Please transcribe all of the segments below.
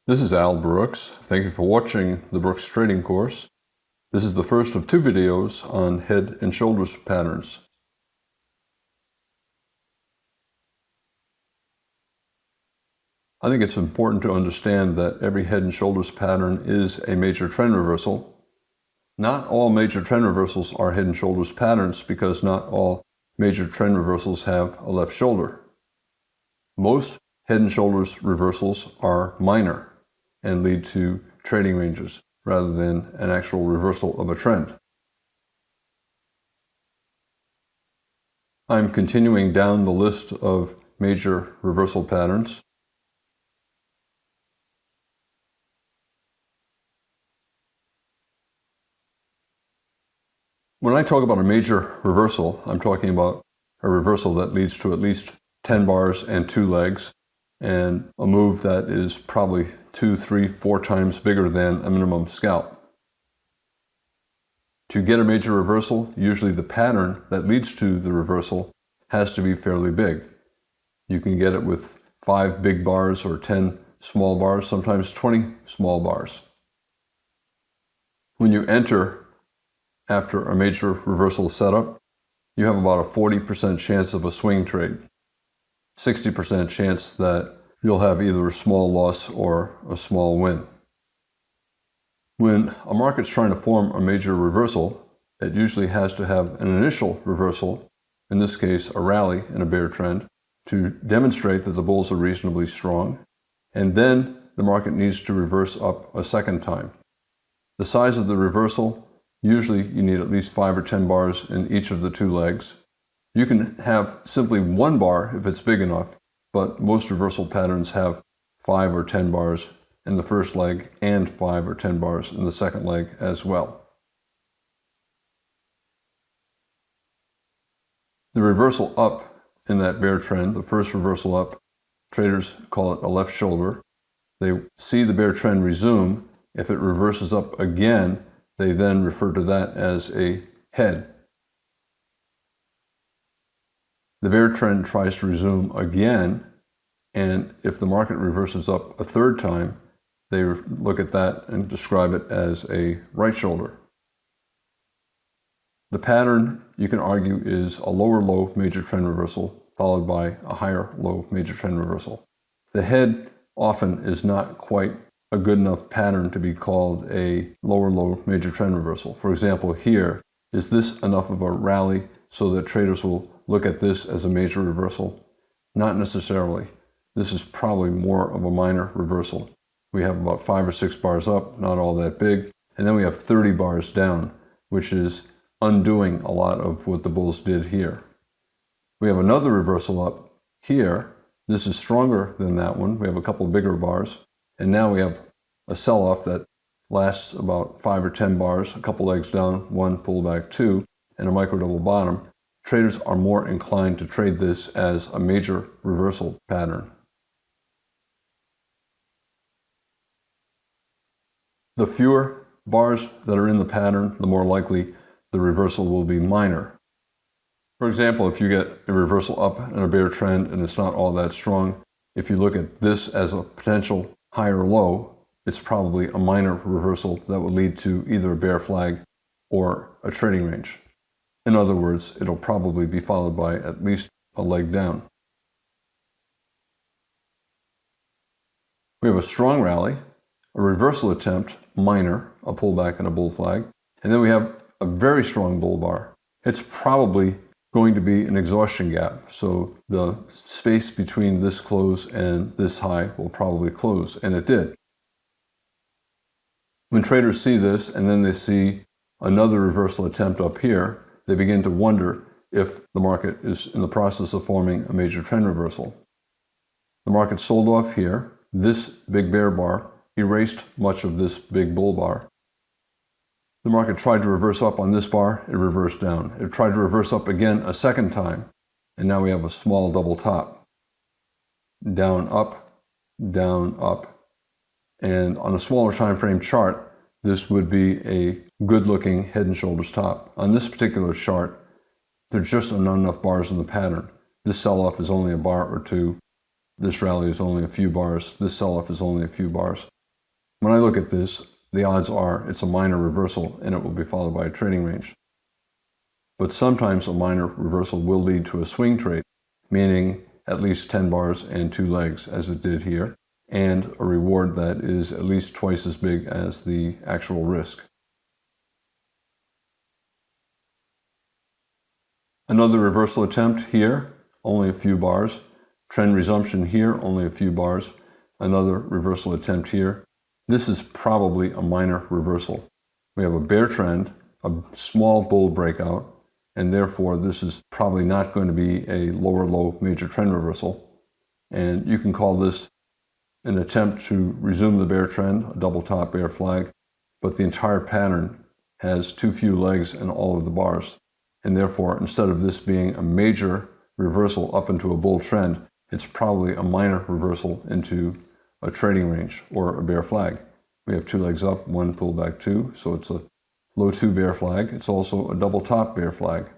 This is Al Brooks. Thank you for watching the Brooks Trading Course. This is the first of two videos on head and shoulders patterns. I think it's important to understand that every head and shoulders pattern is a major trend reversal. Not all major trend reversals are head and shoulders patterns because not all major trend reversals have a left shoulder. Most head and shoulders reversals are minor and lead to trading ranges rather than an actual reversal of a trend. I'm continuing down the list of major reversal patterns. When I talk about a major reversal, I'm talking about a reversal that leads to at least 10 bars and 2 legs, and a move that is probably 2, 3, 4 times bigger than a minimum scalp. To get a major reversal, usually the pattern that leads to the reversal has to be fairly big. You can get it with 5 big bars or 10 small bars, sometimes 20 small bars. When you enter after a major reversal setup, you have about a 40% chance of a swing trade. 60% chance that you'll have either a small loss or a small win. When a market's trying to form a major reversal, it usually has to have an initial reversal, in this case a rally in a bear trend, to demonstrate that the bulls are reasonably strong, and then the market needs to reverse up a second time. The size of the reversal, usually you need at least 5 or 10 bars in each of the 2 legs. You can have simply 1 bar if it's big enough, but most reversal patterns have 5 or 10 bars in the first leg and 5 or 10 bars in the second leg as well. The reversal up in that bear trend, the first reversal up, traders call it a left shoulder. They see the bear trend resume. If it reverses up again, they then refer to that as a head. The bear trend tries to resume again, and if the market reverses up a third time, they look at that and describe it as a right shoulder. The pattern, you can argue, is a lower low major trend reversal followed by a higher low major trend reversal. The head often is not quite a good enough pattern to be called a lower low major trend reversal. For example, here, is this enough of a rally so that traders will look at this as a major reversal? Not necessarily. This is probably more of a minor reversal. We have about 5 or 6 bars up, not all that big, and then we have 30 bars down, which is undoing a lot of what the bulls did here. We have another reversal up here. This is stronger than that one. We have a couple bigger bars, and now we have a sell-off that lasts about 5 or 10 bars, a couple legs down, 1 pullback, 2, and a micro double bottom. Traders are more inclined to trade this as a major reversal pattern. The fewer bars that are in the pattern, the more likely the reversal will be minor. For example, if you get a reversal up in a bear trend and it's not all that strong, if you look at this as a potential higher low, it's probably a minor reversal that will lead to either a bear flag or a trading range. In other words, it'll probably be followed by at least a leg down. We have a strong rally, a reversal attempt, minor, a pullback and a bull flag, and then we have a very strong bull bar. It's probably going to be an exhaustion gap, so the space between this close and this high will probably close, and it did. When traders see this and then they see another reversal attempt up here, they begin to wonder if the market is in the process of forming a major trend reversal. The market sold off here. This big bear bar erased much of this big bull bar. The market tried to reverse up on this bar, it reversed down. It tried to reverse up again a second time, and now we have a small double top. Down, up, and on a smaller time frame chart, this would be a good-looking head and shoulders top. On this particular chart, there's just not enough bars in the pattern. This sell-off is only a bar or 2. This rally is only a few bars. This sell-off is only a few bars. When I look at this, the odds are it's a minor reversal and it will be followed by a trading range. But sometimes a minor reversal will lead to a swing trade, meaning at least 10 bars and 2 legs, as it did here, and a reward that is at least twice as big as the actual risk. Another reversal attempt here, only a few bars. Trend resumption here, only a few bars. Another reversal attempt here. This is probably a minor reversal. We have a bear trend, a small bull breakout, and therefore this is probably not going to be a lower low major trend reversal. And you can call this an attempt to resume the bear trend, a double top bear flag, but the entire pattern has too few legs in all of the bars. And therefore, instead of this being a major reversal up into a bull trend, it's probably a minor reversal into a trading range or a bear flag. We have 2 legs up, 1 pullback 2, so it's a low 2 bear flag. It's also a double top bear flag.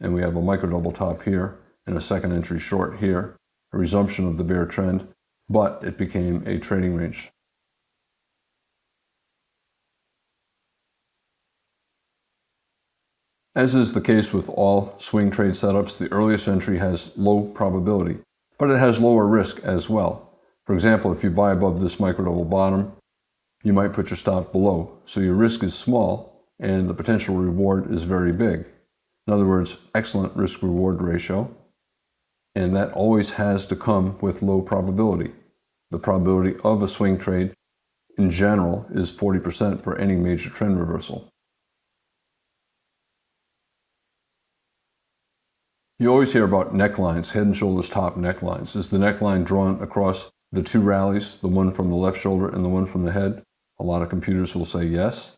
And we have a micro double top here and a second entry short here, a resumption of the bear trend, but it became a trading range. As is the case with all swing trade setups, the earliest entry has low probability, but it has lower risk as well. For example, if you buy above this micro double bottom, you might put your stop below. So your risk is small and the potential reward is very big. In other words, excellent risk reward ratio. And that always has to come with low probability. The probability of a swing trade in general is 40% for any major trend reversal. You always hear about necklines, head and shoulders top necklines. Is the neckline drawn across the 2 rallies, the one from the left shoulder and the one from the head? A lot of computers will say yes.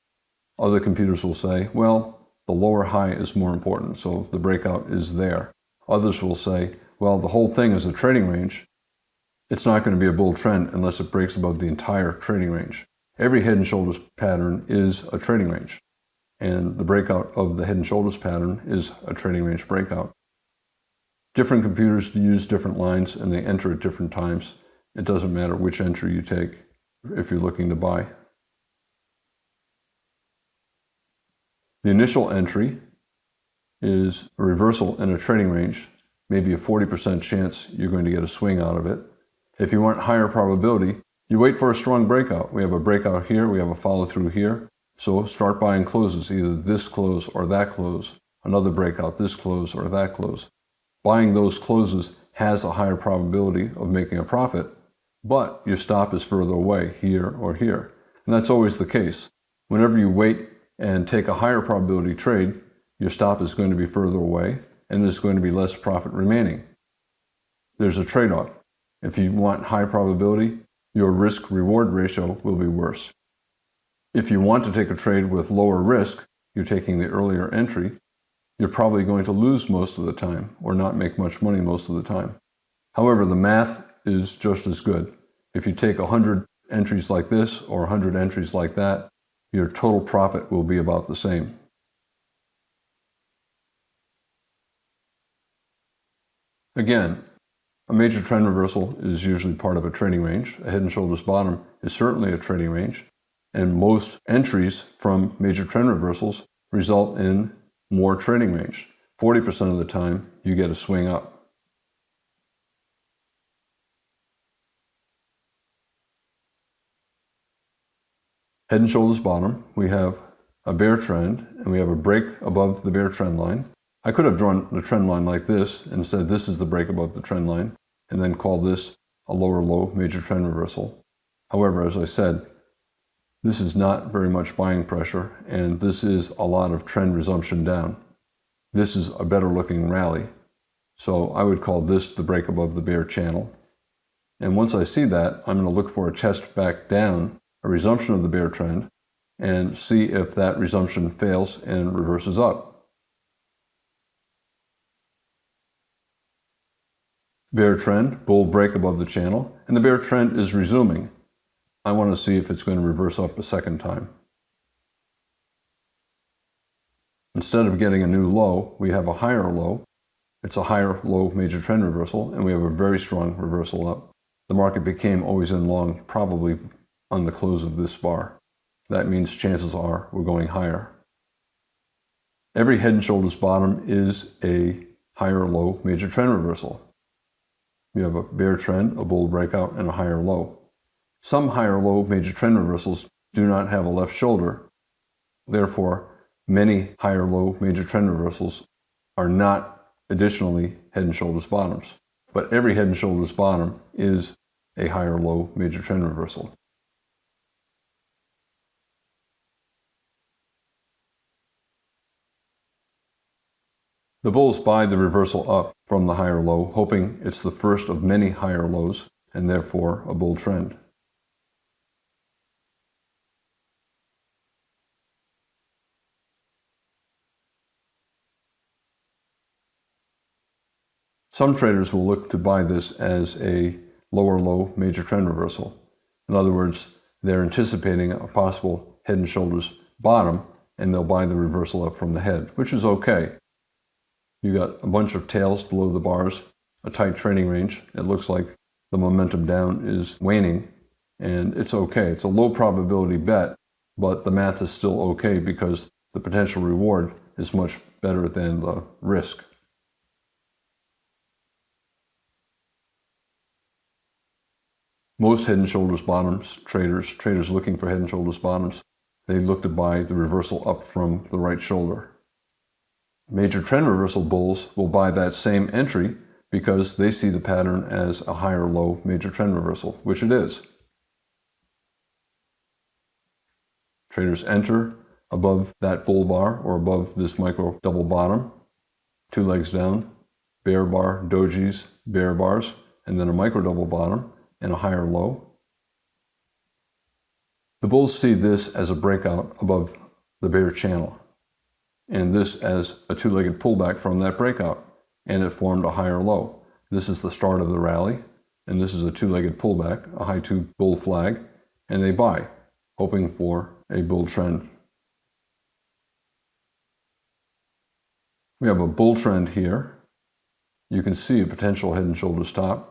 Other computers will say, well, the lower high is more important, so the breakout is there. Others will say, well, the whole thing is a trading range. It's not going to be a bull trend unless it breaks above the entire trading range. Every head and shoulders pattern is a trading range, and the breakout of the head and shoulders pattern is a trading range breakout. Different computers use different lines and they enter at different times. It doesn't matter which entry you take if you're looking to buy. The initial entry is a reversal in a trading range, maybe a 40% chance you're going to get a swing out of it. If you want higher probability, you wait for a strong breakout. We have a breakout here, we have a follow through here. So start buying closes, either this close or that close, another breakout, this close or that close. Buying those closes has a higher probability of making a profit, but your stop is further away, here or here. And that's always the case. Whenever you wait and take a higher probability trade, your stop is going to be further away and there's going to be less profit remaining. There's a trade-off. If you want high probability, your risk-reward ratio will be worse. If you want to take a trade with lower risk, you're taking the earlier entry, you're probably going to lose most of the time or not make much money most of the time. However, the math is just as good. If you take 100 entries like this or 100 entries like that, your total profit will be about the same. Again, a major trend reversal is usually part of a trading range. A head and shoulders bottom is certainly a trading range, and most entries from major trend reversals result in more trading range. 40% of the time, you get a swing up. Head and shoulders bottom, we have a bear trend, and we have a break above the bear trend line. I could have drawn the trend line like this and said this is the break above the trend line, and then call this a lower low major trend reversal. However, as I said, this is not very much buying pressure, and this is a lot of trend resumption down. This is a better looking rally. So I would call this the break above the bear channel. And once I see that, I'm going to look for a test back down, a resumption of the bear trend, and see if that resumption fails and reverses up. Bear trend, bull break above the channel, and the bear trend is resuming. I want to see if it's going to reverse up a second time. Instead of getting a new low, we have a higher low. It's a higher low major trend reversal, and we have a very strong reversal up. The market became always in long, probably on the close of this bar. That means chances are we're going higher. Every Head and Shoulders bottom is a higher low major trend reversal. You have a bear trend, a bull breakout, and a higher low. Some higher low major trend reversals do not have a left shoulder. Therefore, many higher low major trend reversals are not additionally Head and Shoulders bottoms. But every Head and Shoulders bottom is a higher low major trend reversal. The bulls buy the reversal up from the higher low, hoping it's the first of many higher lows and therefore a bull trend. Some traders will look to buy this as a lower low major trend reversal. In other words, they're anticipating a possible Head and Shoulders bottom and they'll buy the reversal up from the head, which is okay. You got a bunch of tails below the bars, a tight trading range. It looks like the momentum down is waning, and it's okay. It's a low probability bet, but the math is still okay because the potential reward is much better than the risk. Most Head and Shoulders bottoms, traders looking for Head and Shoulders bottoms, they look to buy the reversal up from the right shoulder. Major trend reversal bulls will buy that same entry because they see the pattern as a higher low major trend reversal, which it is. Traders enter above that bull bar or above this micro double bottom, 2 legs down, bear bar, dojis, bear bars, and then a micro double bottom and a higher low. The bulls see this as a breakout above the bear channel, and this as a 2-legged pullback from that breakout, and it formed a higher low. This is the start of the rally, and this is a 2-legged pullback, a high 2 bull flag, and they buy, hoping for a bull trend. We have a bull trend here. You can see a potential Head and Shoulders top.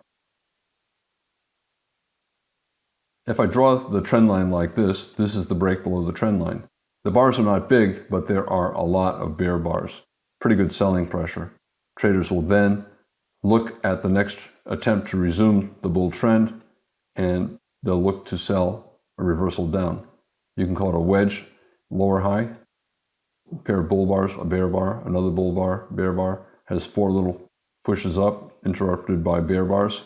If I draw the trend line like this is the break below the trend line. The bars are not big, but there are a lot of bear bars. Pretty good selling pressure. Traders will then look at the next attempt to resume the bull trend, and they'll look to sell a reversal down. You can call it a wedge, lower high. A pair of bull bars, a bear bar, another bull bar, bear bar, has 4 little pushes up, interrupted by bear bars,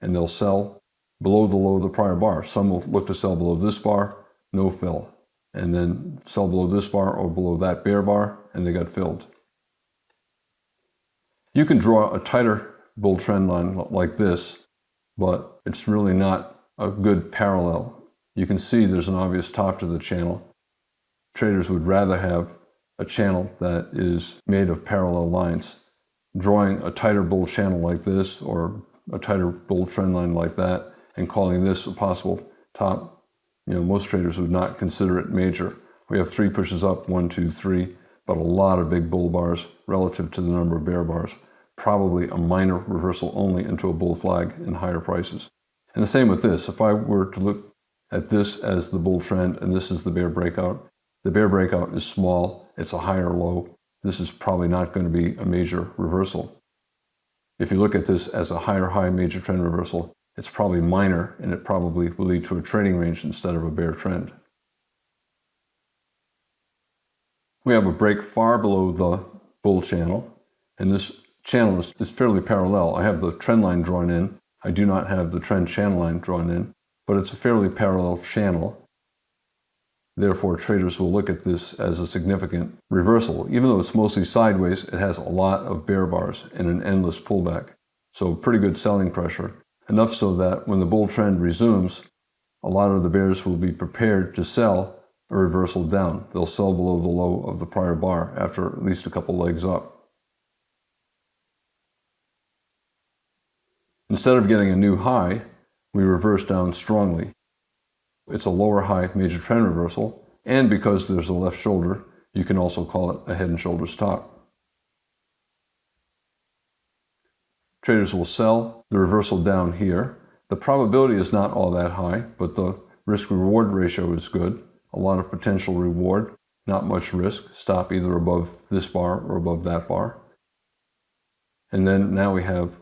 and they'll sell below the low of the prior bar. Some will look to sell below this bar, no fill, and then sell below this bar or below that bear bar, and they got filled. You can draw a tighter bull trend line like this, but it's really not a good parallel. You can see there's an obvious top to the channel. Traders would rather have a channel that is made of parallel lines. Drawing a tighter bull channel like this or a tighter bull trend line like that and calling this a possible top, most traders would not consider it major. We have 3 pushes up, 1, 2, 3, but a lot of big bull bars relative to the number of bear bars. Probably a minor reversal only into a bull flag in higher prices. And the same with this. If I were to look at this as the bull trend and this is the bear breakout is small, it's a higher low. This is probably not going to be a major reversal. If you look at this as a higher high major trend reversal, it's probably minor, and it probably will lead to a trading range instead of a bear trend. We have a break far below the bull channel, and this channel is fairly parallel. I have the trend line drawn in. I do not have the trend channel line drawn in, but it's a fairly parallel channel. Therefore, traders will look at this as a significant reversal. Even though it's mostly sideways, it has a lot of bear bars and an endless pullback. So pretty good selling pressure. Enough so that when the bull trend resumes, a lot of the bears will be prepared to sell a reversal down. They'll sell below the low of the prior bar after at least a couple legs up. Instead of getting a new high, we reverse down strongly. It's a lower high major trend reversal, and because there's a left shoulder, you can also call it a Head and Shoulders top. Traders will sell the reversal down here. The probability is not all that high, but the Risk-reward ratio is good. A lot of potential reward, not much risk. Stop either above this bar or above that bar. And then now we have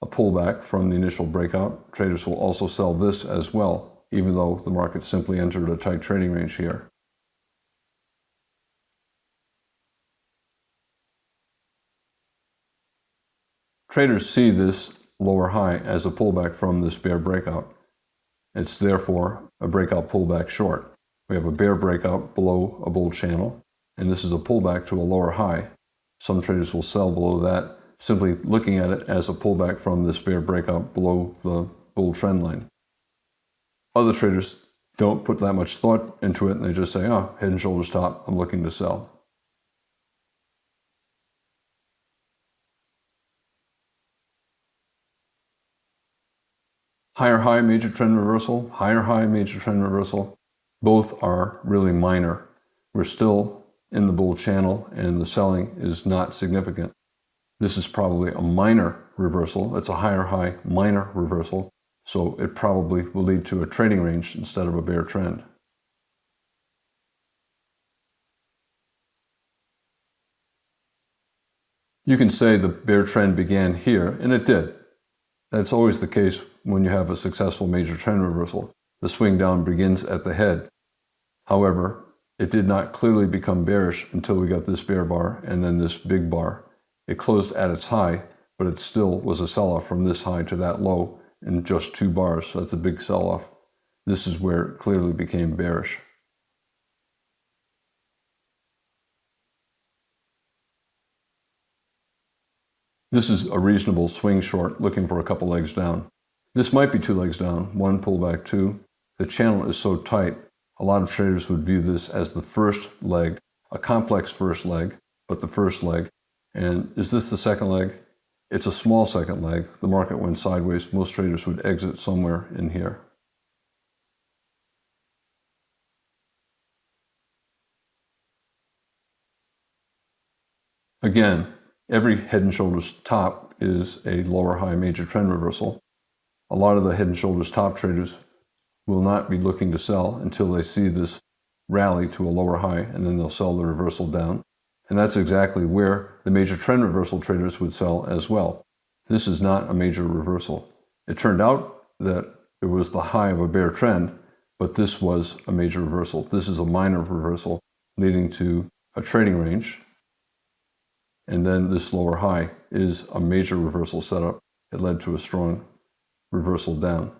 a pullback from the initial breakout. Traders will also sell this as well, even though the market simply entered a tight trading range here. Traders see this lower high as a pullback from this bear breakout. It's therefore a breakout pullback short. We have a bear breakout below a bull channel, and this is a pullback to a lower high. Some traders will sell below that, simply looking at it as a pullback from this bear breakout below the bull trend line. Other traders don't put that much thought into it, and they just say, oh, head and shoulders top, I'm looking to sell. Higher high, major trend reversal, higher high, major trend reversal, both are really minor. We're still in the bull channel and the selling is not significant. This is probably a minor reversal. It's a higher high, minor reversal, so it probably will lead to a trading range instead of a bear trend. You can say the bear trend began here, and it did. That's always the case when you have a successful major trend reversal. The swing down begins at the head. However, it did not clearly become bearish until we got this bear bar and then this big bar. It closed at its high, but it still was a sell-off from this high to that low in just 2 bars, so that's a big sell-off. This is where it clearly became bearish. This is a reasonable swing short looking for a couple legs down. This might be 2 legs down, 1 pullback 2. The channel is so tight, a lot of traders would view this as the first leg, a complex first leg, but the first leg. And is this the second leg? It's a small second leg. The market went sideways. Most traders would exit somewhere in here. Again, every head and shoulders top is a lower high major trend reversal. A lot of the head and shoulders top traders will not be looking to sell until they see this rally to a lower high, and then they'll sell the reversal down. And that's exactly where the major trend reversal traders would sell as well. This is not a major reversal. It turned out that it was the high of a bear trend, but this was a major reversal. This is a minor reversal leading to a trading range. And then this lower high is a major reversal setup. It led to a strong reversal down.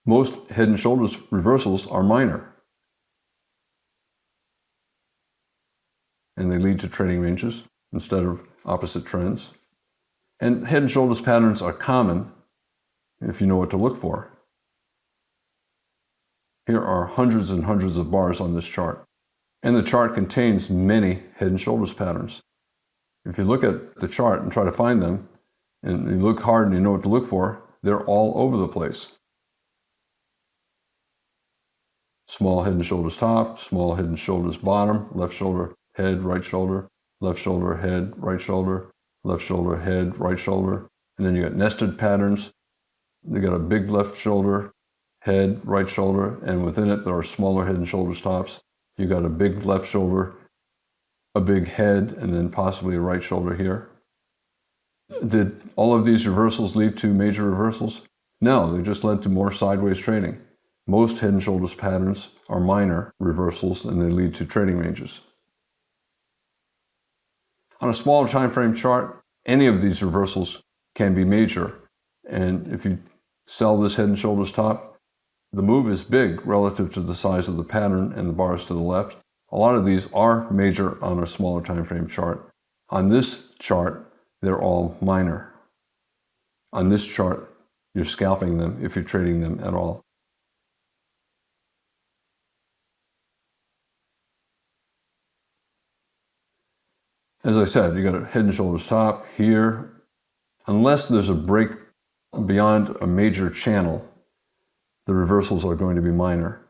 Most head and shoulders reversals are minor, and they lead to trading ranges instead of opposite trends. And head and shoulders patterns are common if you know what to look for. Here are hundreds and hundreds of bars on this chart, and the chart contains many head and shoulders patterns. If you look at the chart and try to find them, and you look hard and you know what to look for, they're all over the place. Small head and shoulders top, small head and shoulders bottom, left shoulder, head, right shoulder, left shoulder, head, right shoulder, left shoulder, head, right shoulder. And then you got nested patterns. You got a big left shoulder, head, right shoulder, and within it there are smaller head and shoulders tops. You got a big left shoulder, a big head, and then possibly a right shoulder here. Did all of these reversals lead to major reversals? No, they just led to more sideways trading. Most head and shoulders patterns are minor reversals and they lead to trading ranges. On a smaller time frame chart, any of these reversals can be major. And if you sell this head and shoulders top, the move is big relative to the size of the pattern and the bars to the left. A lot of these are major on a smaller time frame chart. On this chart, they're all minor. On this chart, you're scalping them if you're trading them at all. As I said, you got a head and shoulders top here. Unless there's a break beyond a major channel, the reversals are going to be minor.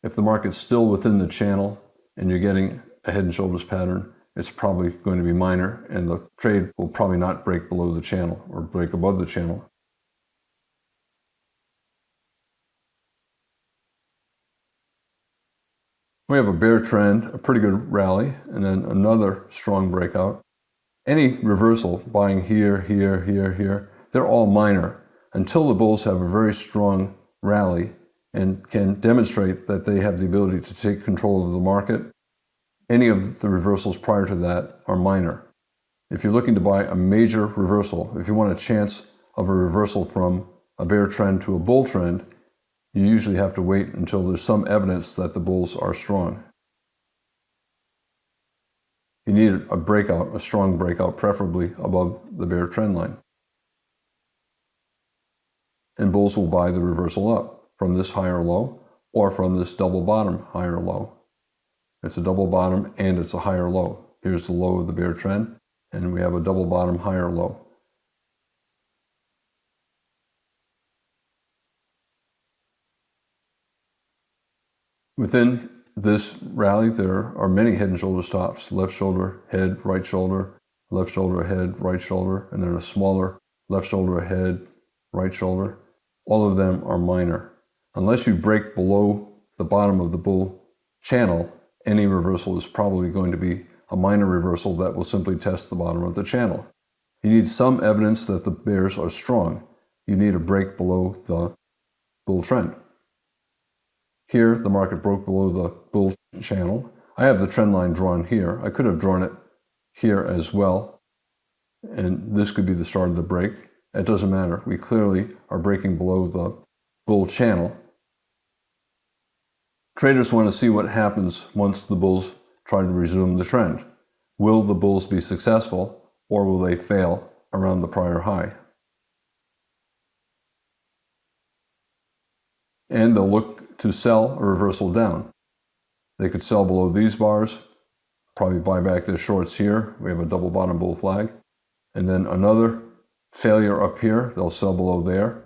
If the market's still within the channel and you're getting a head and shoulders pattern, it's probably going to be minor and the trade will probably not break below the channel or break above the channel. We have a bear trend, a pretty good rally, and then another strong breakout. Any reversal, buying here, here, here, here, they're all minor until the bulls have a very strong rally and can demonstrate that they have the ability to take control of the market. Any of the reversals prior to that are minor. If you're looking to buy a major reversal, if you want a chance of a reversal from a bear trend to a bull trend, you usually have to wait until there's some evidence that the bulls are strong. You need a breakout, a strong breakout, preferably above the bear trend line. And bulls will buy the reversal up from this higher low or from this double bottom higher low. It's a double bottom and it's a higher low. Here's the low of the bear trend, and we have a double bottom higher low. Within this rally, there are many head and shoulder stops. Left shoulder, head, right shoulder, left shoulder, head, right shoulder, and then a smaller left shoulder, head, right shoulder. All of them are minor. Unless you break below the bottom of the bull channel, any reversal is probably going to be a minor reversal that will simply test the bottom of the channel. You need some evidence that the bears are strong. You need a break below the bull trend. Here, the market broke below the bull channel. I have the trend line drawn here. I could have drawn it here as well, and this could be the start of the break. It doesn't matter. We clearly are breaking below the bull channel. Traders want to see what happens once the bulls try to resume the trend. Will the bulls be successful, or will they fail around the prior high? And they'll look to sell a reversal down. They could sell below these bars, probably buy back their shorts here. We have a double bottom bull flag. And then another failure up here, they'll sell below there.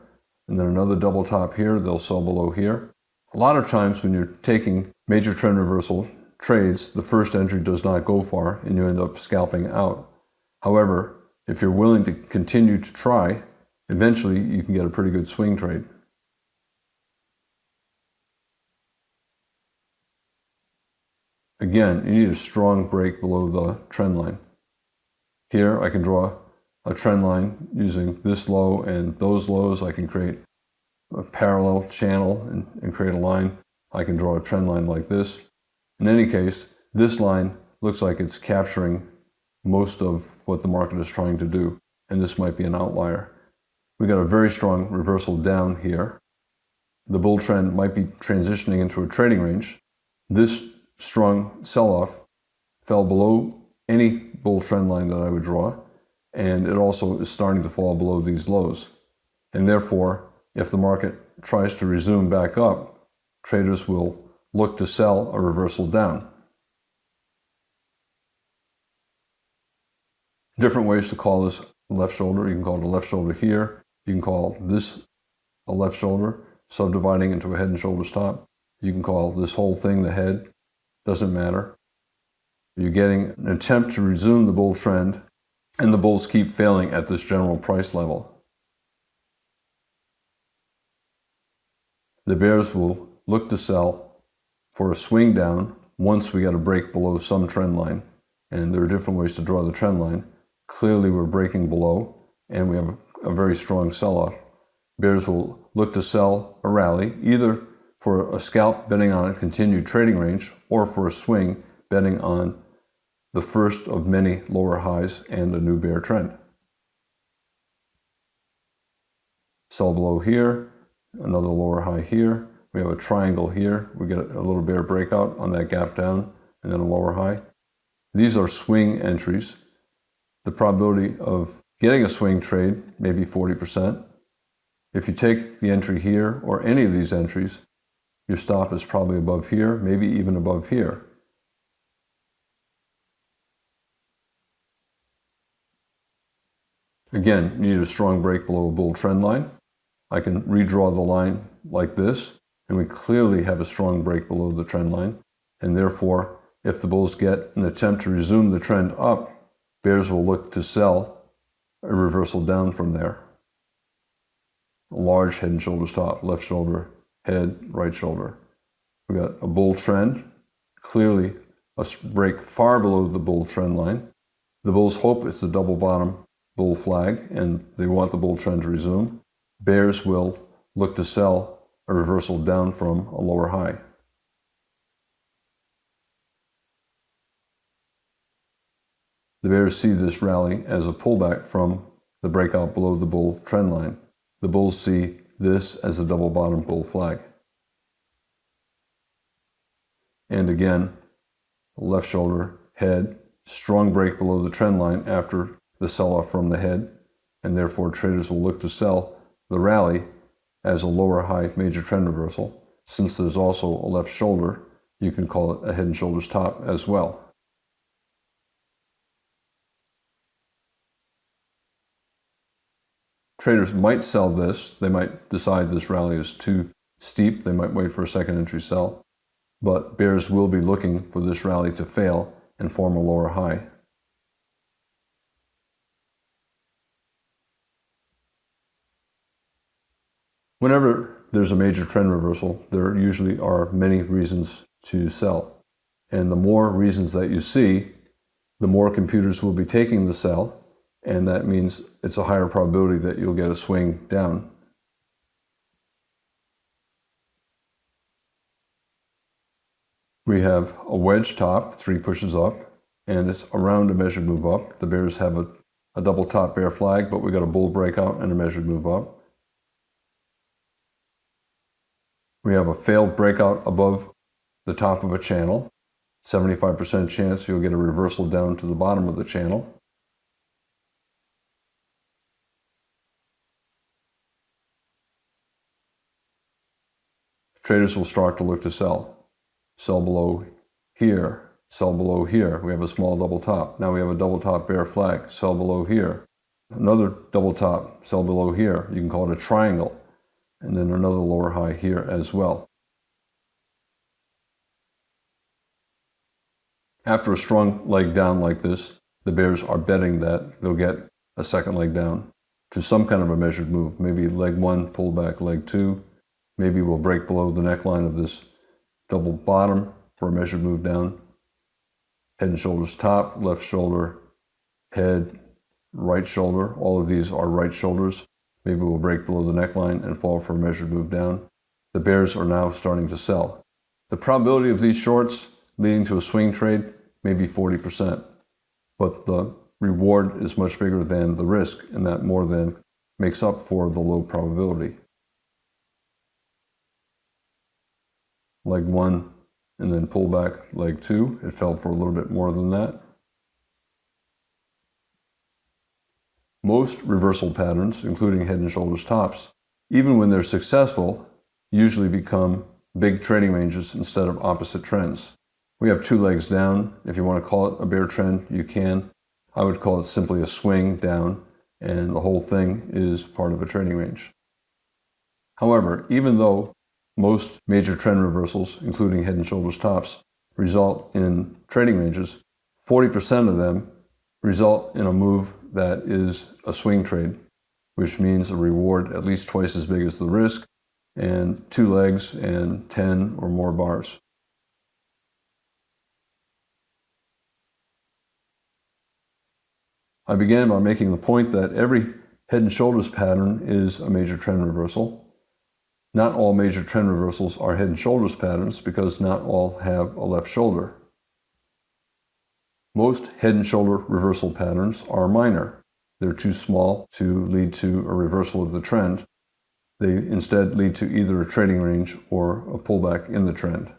And then another double top here, they'll sell below here. A lot of times when you're taking major trend reversal trades, the first entry does not go far and you end up scalping out. However, if you're willing to continue to try, eventually you can get a pretty good swing trade. Again, you need a strong break below the trend line. Here I can draw a trend line using this low and those lows. I can create a parallel channel and create a line. I can draw a trend line like this. In any case, this line looks like it's capturing most of what the market is trying to do, and this might be an outlier. We got a very strong reversal down here. The bull trend might be transitioning into a trading range. This strong sell-off fell below any bull trend line that I would draw, and it also is starting to fall below these lows. And therefore, if the market tries to resume back up, traders will look to sell a reversal down. Different ways to call this left shoulder. You can call it a left shoulder here. You can call this a left shoulder, subdividing into a head and shoulder stop. You can call this whole thing the head. Doesn't matter. You're getting an attempt to resume the bull trend, and the bulls keep failing at this general price level. The bears will look to sell for a swing down once we get a break below some trend line. And there are different ways to draw the trend line. Clearly we're breaking below, and we have a very strong sell-off. Bears will look to sell a rally, either for a scalp betting on a continued trading range, or for a swing betting on the first of many lower highs and a new bear trend. Sell below here, another lower high here. We have a triangle here. We get a little bear breakout on that gap down, and then a lower high. These are swing entries. The probability of getting a swing trade may be 40%. If you take the entry here, or any of these entries, your stop is probably above here, maybe even above here. Again, you need a strong break below a bull trend line. I can redraw the line like this, and we clearly have a strong break below the trend line. And therefore, if the bulls get an attempt to resume the trend up, bears will look to sell a reversal down from there. A large head and shoulder stop, left shoulder, head, right shoulder. We got a bull trend clearly a break far below the bull trend line. The bulls hope it's a double bottom bull flag and they want the bull trend to resume. Bears will look to sell a reversal down from a lower high. The bears see this rally as a pullback from the breakout below the bull trend line. The bulls see this as a double bottom bull flag. And again, left shoulder, head, strong break below the trend line after the sell-off from the head, and therefore traders will look to sell the rally as a lower high major trend reversal. Since there's also a left shoulder, you can call it a head and shoulders top as well. Traders might sell this. They might decide this rally is too steep. They might wait for a second entry sell. But bears will be looking for this rally to fail and form a lower high. Whenever there's a major trend reversal, there usually are many reasons to sell. And the more reasons that you see, the more computers will be taking the sell. And that means it's a higher probability that you'll get a swing down. We have a wedge top, 3 pushes up, and it's around a measured move up. The bears have a double top bear flag, but we got a bull breakout and a measured move up. We have a failed breakout above the top of a channel. 75% chance you'll get a reversal down to the bottom of the channel. Traders will start to look to sell. Sell below here, sell below here. We have a small double top. Now we have a double top bear flag. Sell below here. Another double top, sell below here. You can call it a triangle. And then another lower high here as well. After a strong leg down like this, the bears are betting that they'll get a second leg down to some kind of a measured move. Maybe leg 1, pull back leg 2. Maybe we'll break below the neckline of this double bottom for a measured move down. Head and shoulders top, left shoulder, head, right shoulder. All of these are right shoulders. Maybe we'll break below the neckline and fall for a measured move down. The bears are now starting to sell. The probability of these shorts leading to a swing trade may be 40%, but the reward is much bigger than the risk, and that more than makes up for the low probability. Leg 1 and then pull back leg 2. It fell for a little bit more than that. Most reversal patterns, including head and shoulders tops, even when they're successful, usually become big trading ranges instead of opposite trends. We have 2 legs down. If you want to call it a bear trend, you can. I would call it simply a swing down, and the whole thing is part of a trading range. However, even though most major trend reversals, including head and shoulders tops, result in trading ranges, 40% of them result in a move that is a swing trade, which means a reward at least twice as big as the risk, and 2 legs and 10 or more bars. I began by making the point that every head and shoulders pattern is a major trend reversal. Not all major trend reversals are head and shoulders patterns because not all have a left shoulder. Most head and shoulder reversal patterns are minor. They're too small to lead to a reversal of the trend. They instead lead to either a trading range or a pullback in the trend.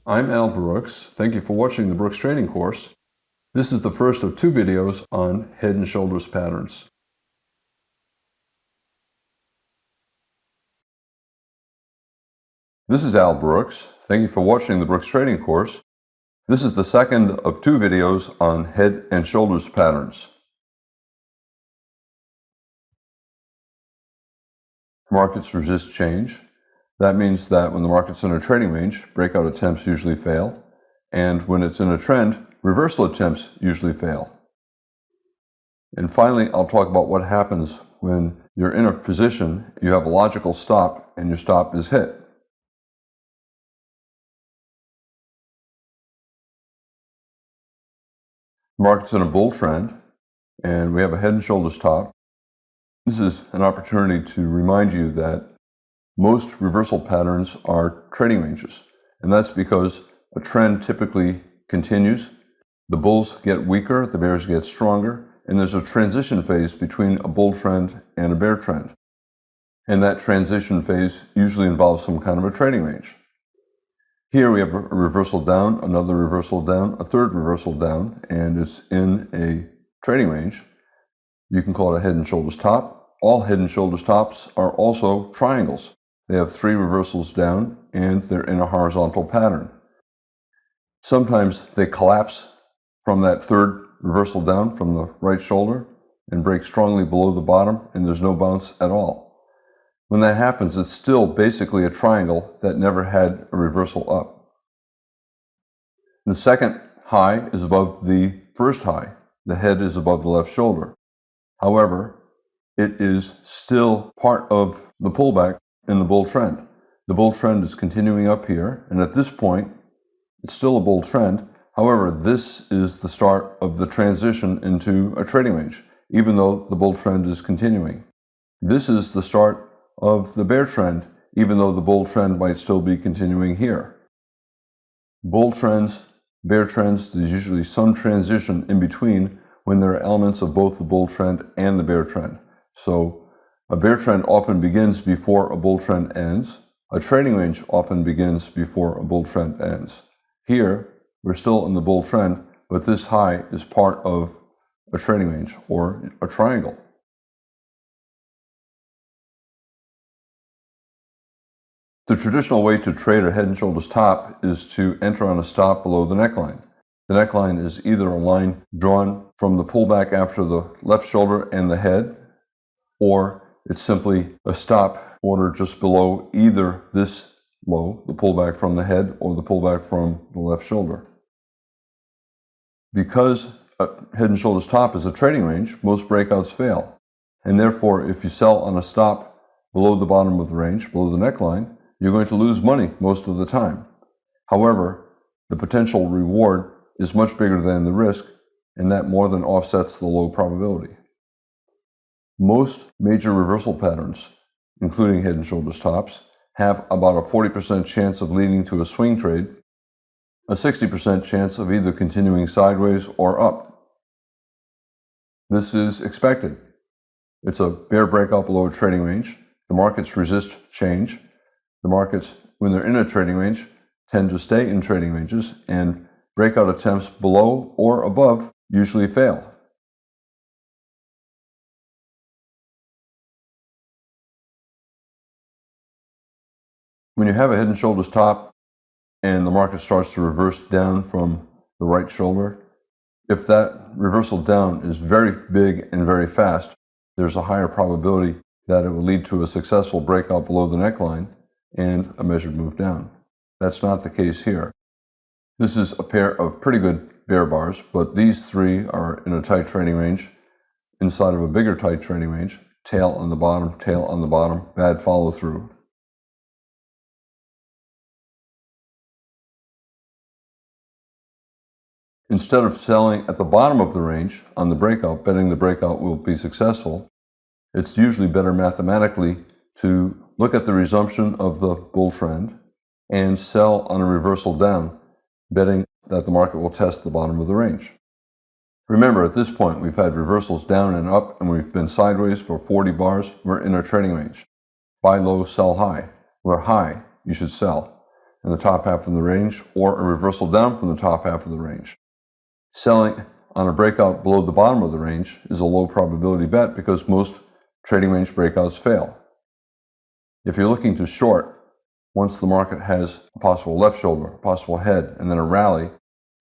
I'm Al Brooks. Thank you for watching the Brooks Trading Course. This is the first of 2 videos on head and shoulders patterns. This is Al Brooks. Thank you for watching the Brooks Trading Course. This is the second of 2 videos on head and shoulders patterns. Markets resist change. That means that when the market's in a trading range, breakout attempts usually fail. And when it's in a trend, reversal attempts usually fail. And finally, I'll talk about what happens when you're in a position, you have a logical stop, and your stop is hit. The market's in a bull trend, and we have a head and shoulders top. This is an opportunity to remind you that most reversal patterns are trading ranges, and that's because a trend typically continues. The bulls get weaker, the bears get stronger, and there's a transition phase between a bull trend and a bear trend. And that transition phase usually involves some kind of a trading range. Here we have a reversal down, another reversal down, a third reversal down, and it's in a trading range. You can call it a head and shoulders top. All head and shoulders tops are also triangles. They have 3 reversals down, and they're in a horizontal pattern. Sometimes they collapse from that third reversal down from the right shoulder and break strongly below the bottom, and there's no bounce at all. When that happens, it's still basically a triangle that never had a reversal up. The second high is above the first high. The head is above the left shoulder. However, it is still part of the pullback in the bull trend. The bull trend is continuing up here, and at this point, it's still a bull trend. However, this is the start of the transition into a trading range, even though the bull trend is continuing. This is the start of the bear trend, even though the bull trend might still be continuing here. Bull trends, bear trends, there's usually some transition in between when there are elements of both the bull trend and the bear trend. So a bear trend often begins before a bull trend ends. A trading range often begins before a bull trend ends. Here, we're still in the bull trend, but this high is part of a trading range or a triangle. The traditional way to trade a head and shoulders top is to enter on a stop below the neckline. The neckline is either a line drawn from the pullback after the left shoulder and the head, or it's simply a stop order just below either this low, the pullback from the head, or the pullback from the left shoulder. Because a head and shoulders top is a trading range, most breakouts fail. And therefore, if you sell on a stop below the bottom of the range, below the neckline, you're going to lose money most of the time. However, the potential reward is much bigger than the risk, and that more than offsets the low probability. Most major reversal patterns, including head and shoulders tops, have about a 40% chance of leading to a swing trade, a 60% chance of either continuing sideways or up. This is expected. It's a bear breakout below a trading range. The markets resist change. The markets, when they're in a trading range, tend to stay in trading ranges, and breakout attempts below or above usually fail. When you have a head and shoulders top and the market starts to reverse down from the right shoulder, if that reversal down is very big and very fast, there's a higher probability that it will lead to a successful breakout below the neckline and a measured move down. That's not the case here. This is a pair of pretty good bear bars, but these 3 are in a tight trading range inside of a bigger tight trading range. Tail on the bottom, bad follow through. Instead of selling at the bottom of the range on the breakout, betting the breakout will be successful, it's usually better mathematically to look at the resumption of the bull trend and sell on a reversal down, betting that the market will test the bottom of the range. Remember, at this point, we've had reversals down and up, and we've been sideways for 40 bars. We're in a trading range. Buy low, sell high. Where high, you should sell in the top half of the range, or a reversal down from the top half of the range. Selling on a breakout below the bottom of the range is a low probability bet because most trading range breakouts fail. If you're looking to short, once the market has a possible left shoulder, a possible head, and then a rally,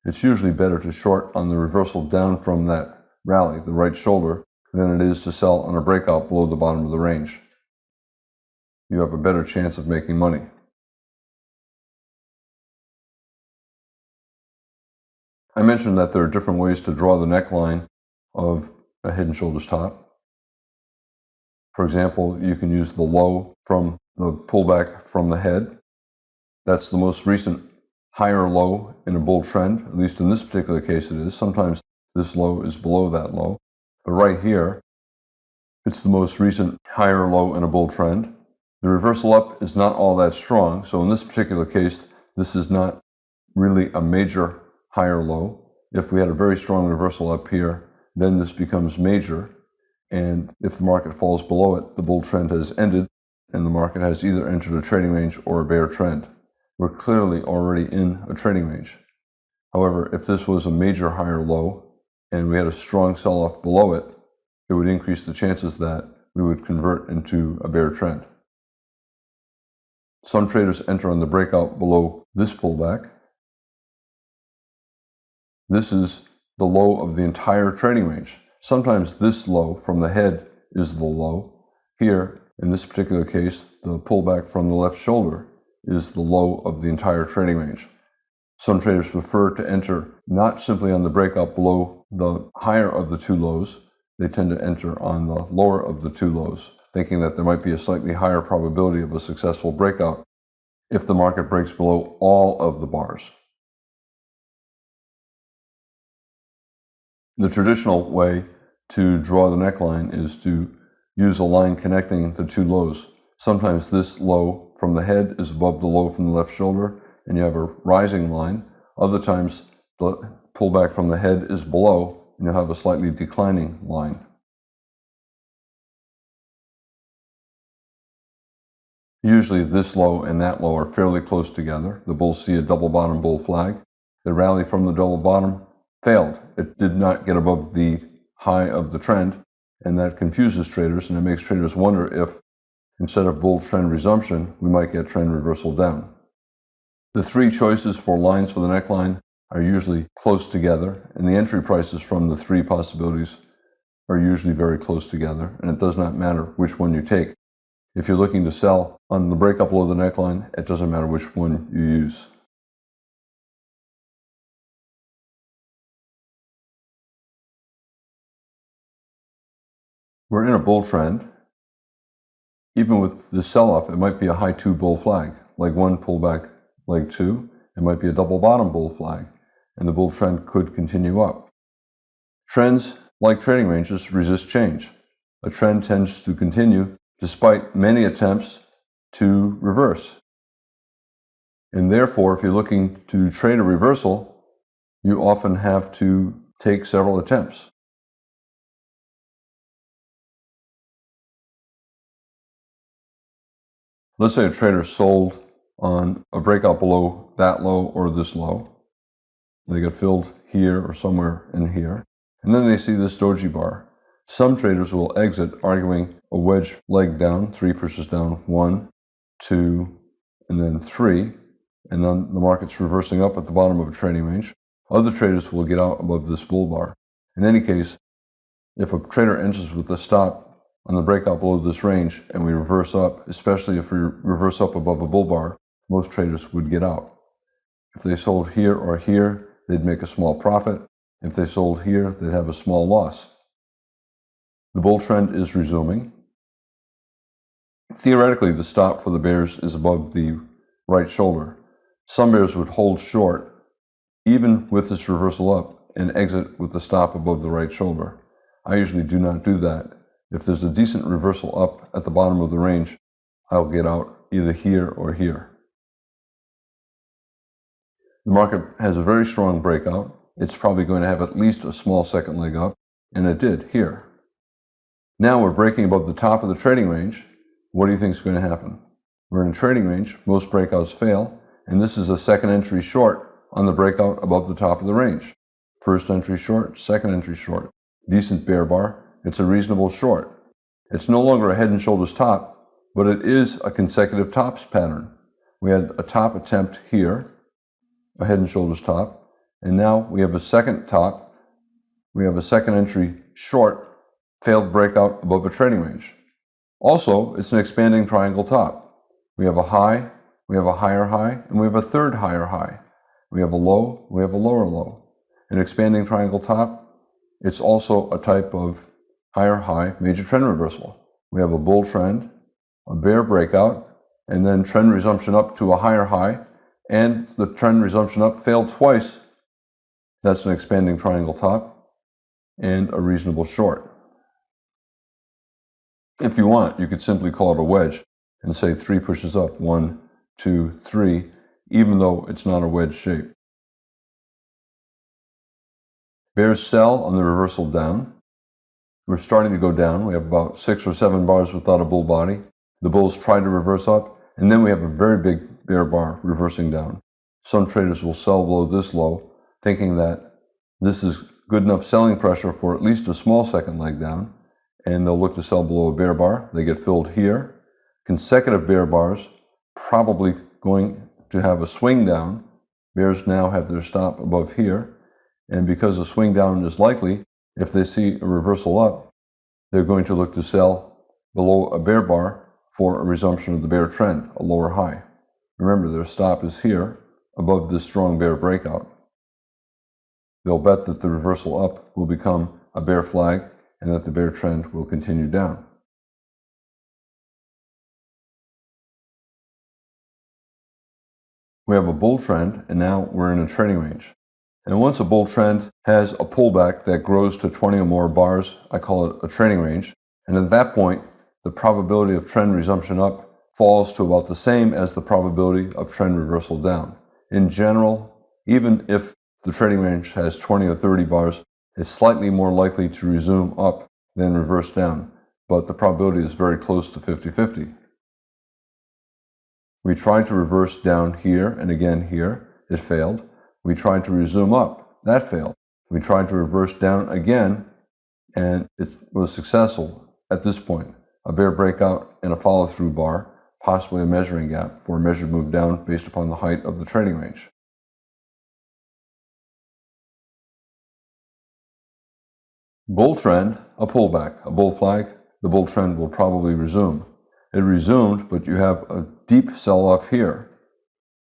it's usually better to short on the reversal down from that rally, the right shoulder, than it is to sell on a breakout below the bottom of the range. You have a better chance of making money. I mentioned that there are different ways to draw the neckline of a head and shoulders top. For example, you can use the low from the pullback from the head. That's the most recent higher low in a bull trend, at least in this particular case it is. Sometimes This low is below that low. But right here, it's the most recent higher low in a bull trend. The reversal up is not all that strong, so in this particular case, this is not really a major higher low. If we had a very strong reversal up here, then this becomes major, and if the market falls below it, the bull trend has ended, and the market has either entered a trading range or a bear trend. We're clearly already in a trading range. However, if this was a major higher low, and we had a strong sell-off below it, it would increase the chances that we would convert into a bear trend. Some traders enter on the breakout below this pullback. This is the low of the entire trading range. Sometimes this low from the head is the low. Here, in this particular case, the pullback from the left shoulder is the low of the entire trading range. Some traders prefer to enter not simply on the breakout below the higher of the two lows. They tend to enter on the lower of the two lows, thinking that there might be a slightly higher probability of a successful breakout if the market breaks below all of the bars. The traditional way to draw the neckline is to use a line connecting the two lows. Sometimes this low from the head is above the low from the left shoulder, and you have a rising line. Other times, the pullback from the head is below, and you'll have a slightly declining line. Usually this low and that low are fairly close together. The bulls see a double bottom bull flag. The rally from the double bottom failed. It did not get above the high of the trend, and that confuses traders, and it makes traders wonder if, instead of bull trend resumption, we might get trend reversal down. The three choices for lines for the neckline are usually close together, and the entry prices from the three possibilities are usually very close together, and it does not matter which one you take. If you're looking to sell on the breakup below the neckline, it doesn't matter which one you use. We're in a bull trend. Even with the sell-off, it might be a high two bull flag, leg one, pullback, leg two. It might be a double bottom bull flag, and the bull trend could continue up. Trends, like trading ranges, resist change. A trend tends to continue despite many attempts to reverse. And therefore, if you're looking to trade a reversal, you often have to take several attempts. Let's say a trader sold on a breakout below that low or this low. They get filled here or somewhere in here. And then they see this doji bar. Some traders will exit arguing a wedge leg down, 3 pushes down, 1, 2, and then 3. And then the market's reversing up at the bottom of a trading range. Other traders will get out above this bull bar. In any case, if a trader enters with a stop on the breakout below this range and we reverse up, especially if we reverse up above a bull bar, most traders would get out. If they sold here or here, they'd make a small profit. If they sold here, they'd have a small loss. The bull trend is resuming. Theoretically, the stop for the bears is above the right shoulder. Some bears would hold short, even with this reversal up, and exit with the stop above the right shoulder. I usually do not do that. If there's a decent reversal up at the bottom of the range, I'll get out either here or here. The market has a very strong breakout. It's probably going to have at least a small second leg up, and it did here. Now we're breaking above the top of the trading range. What do you think is going to happen? We're in a trading range. Most breakouts fail, and this is a second entry short on the breakout above the top of the range. First entry short, second entry short. Decent bear bar. It's a reasonable short. It's no longer a head and shoulders top, but it is a consecutive tops pattern. We had a top attempt here, a head and shoulders top, and now we have a second top. We have a second entry short, failed breakout above a trading range. Also, it's an expanding triangle top. We have a high, we have a higher high, and we have a third higher high. We have a low, we have a lower low. An expanding triangle top, it's also a type of higher high major trend reversal. We have a bull trend, a bear breakout, and then trend resumption up to a higher high, and the trend resumption up failed twice. That's an expanding triangle top. and a reasonable short. If you want, you could simply call it a wedge and say 3 pushes up, 1, 2, 3, even though it's not a wedge shape. Bears sell on the reversal down. We're starting to go down. We have about 6 or 7 bars without a bull body. The bulls try to reverse up, and then we have a very big bear bar reversing down. Some traders will sell below this low, thinking that this is good enough selling pressure for at least a small second leg down, and they'll look to sell below a bear bar. They get filled here. Consecutive bear bars, probably going to have a swing down. Bears now have their stop above here, and because a swing down is likely, if they see a reversal up, they're going to look to sell below a bear bar for a resumption of the bear trend, a lower high. Remember, their stop is here, above this strong bear breakout. They'll bet that the reversal up will become a bear flag and that the bear trend will continue down. We have a bull trend, and now we're in a trading range. And once a bull trend has a pullback that grows to 20 or more bars, I call it a trading range. And at that point, the probability of trend resumption up falls to about the same as the probability of trend reversal down. In general, even if the trading range has 20 or 30 bars, it's slightly more likely to resume up than reverse down, but the probability is very close to 50-50. We tried to reverse down here and again here. It failed. We tried to resume up. That failed. We tried to reverse down again, and it was successful at this point. A bear breakout and a follow-through bar, possibly a measuring gap for a measured move down based upon the height of the trading range. Bull trend, a pullback, a bull flag, the bull trend will probably resume. It resumed, but you have a deep sell-off here.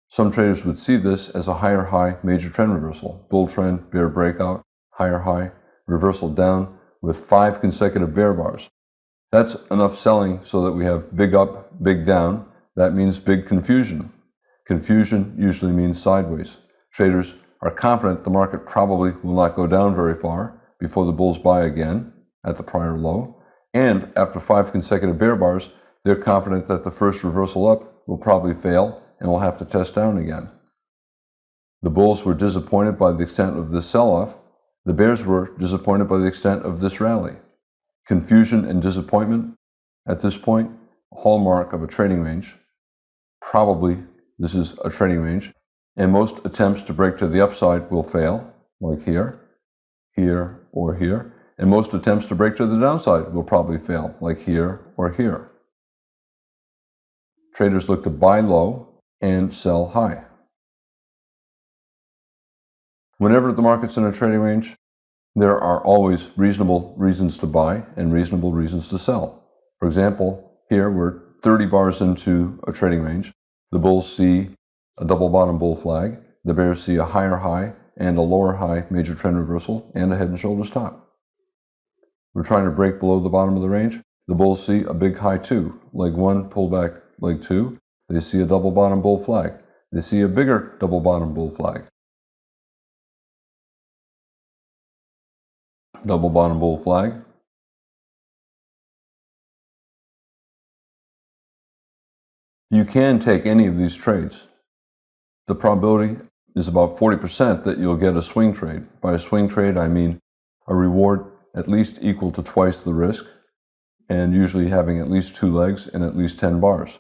Some traders would see this as a higher high major trend reversal. Bull trend, bear breakout, higher high, reversal down with 5 consecutive bear bars. That's enough selling so that we have big up, big down. That means big confusion. Confusion usually means sideways. Traders are confident the market probably will not go down very far before the bulls buy again at the prior low. And after 5 consecutive bear bars, they're confident that the first reversal up will probably fail and will have to test down again. The bulls were disappointed by the extent of this sell-off. The bears were disappointed by the extent of this rally. Confusion and disappointment, at this point, a hallmark of a trading range. Probably this is a trading range, and most attempts to break to the upside will fail, like here, here, or here, and most attempts to break to the downside will probably fail, like here or here. Traders look to buy low and sell high. Whenever the market's in a trading range, there are always reasonable reasons to buy and reasonable reasons to sell. For example, here we're 30 bars into a trading range. The bulls see a double bottom bull flag. The bears see a higher high and a lower high major trend reversal and a head and shoulders top. We're trying to break below the bottom of the range. The bulls see a big high 2, leg 1, pull back leg 2. They see a double bottom bull flag. They see a bigger double bottom bull flag. Double bottom bull flag. You can take any of these trades. The probability is about 40% that you'll get a swing trade. By a swing trade, I mean a reward at least equal to twice the risk, and usually having at least 2 legs and at least 10 bars.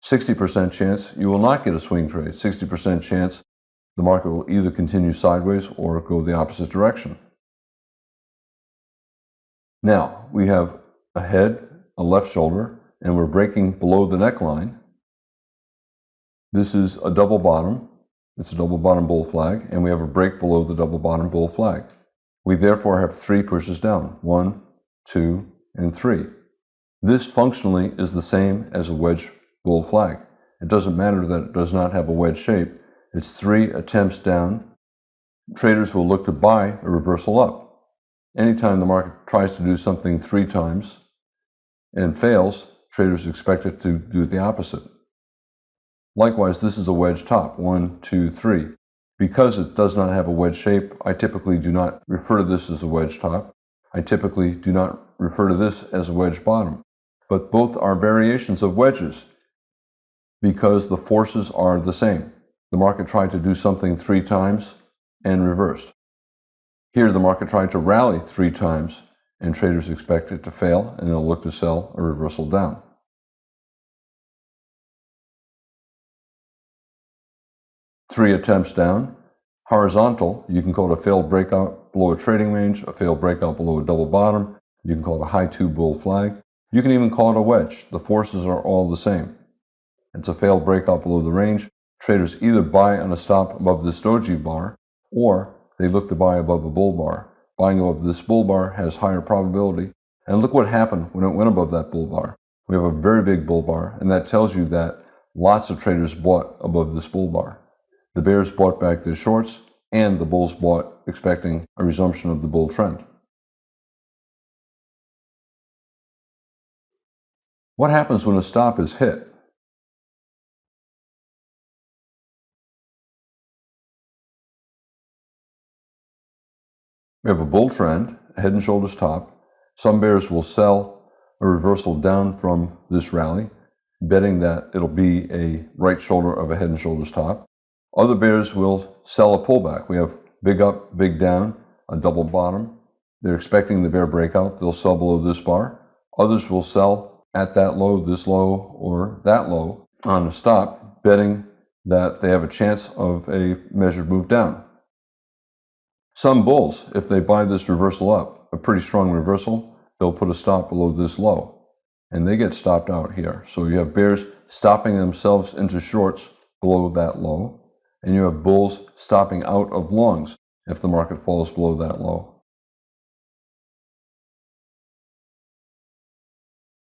60% chance you will not get a swing trade. 60% chance the market will either continue sideways or go the opposite direction. Now, we have a head, a left shoulder, and we're breaking below the neckline. This is a double bottom. It's a double bottom bull flag, and we have a break below the double bottom bull flag. We therefore have 3 pushes down, 1, 2, and 3. This functionally is the same as a wedge bull flag. It doesn't matter that it does not have a wedge shape. It's 3 attempts down. Traders will look to buy a reversal up. Anytime the market tries to do something 3 times and fails, traders expect it to do the opposite. Likewise, this is a wedge top, 1, 2, 3. Because it does not have a wedge shape, I typically do not refer to this as a wedge top. I typically do not refer to this as a wedge bottom. But both are variations of wedges because the forces are the same. The market tried to do something 3 times and reversed. Here, the market tried to rally 3 times, and traders expect it to fail, and they'll look to sell a reversal down. Three attempts down. Horizontal, you can call it a failed breakout below a trading range, a failed breakout below a double bottom. You can call it a high 2 bull flag. You can even call it a wedge. The forces are all the same. It's a failed breakout below the range. Traders either buy on a stop above this doji bar, or they look to buy above a bull bar. Buying above this bull bar has higher probability. And look what happened when it went above that bull bar. We have a very big bull bar, and that tells you that lots of traders bought above this bull bar. The bears bought back their shorts, and the bulls bought expecting a resumption of the bull trend. What happens when a stop is hit? We have a bull trend, a head and shoulders top. Some bears will sell a reversal down from this rally, betting that it'll be a right shoulder of a head and shoulders top. Other bears will sell a pullback. We have big up, big down, a double bottom. They're expecting the bear breakout. They'll sell below this bar. Others will sell at that low, this low, or that low on a stop, betting that they have a chance of a measured move down. Some bulls, if they buy this reversal up, a pretty strong reversal, they'll put a stop below this low, and they get stopped out here. So you have bears stopping themselves into shorts below that low, and you have bulls stopping out of longs if the market falls below that low.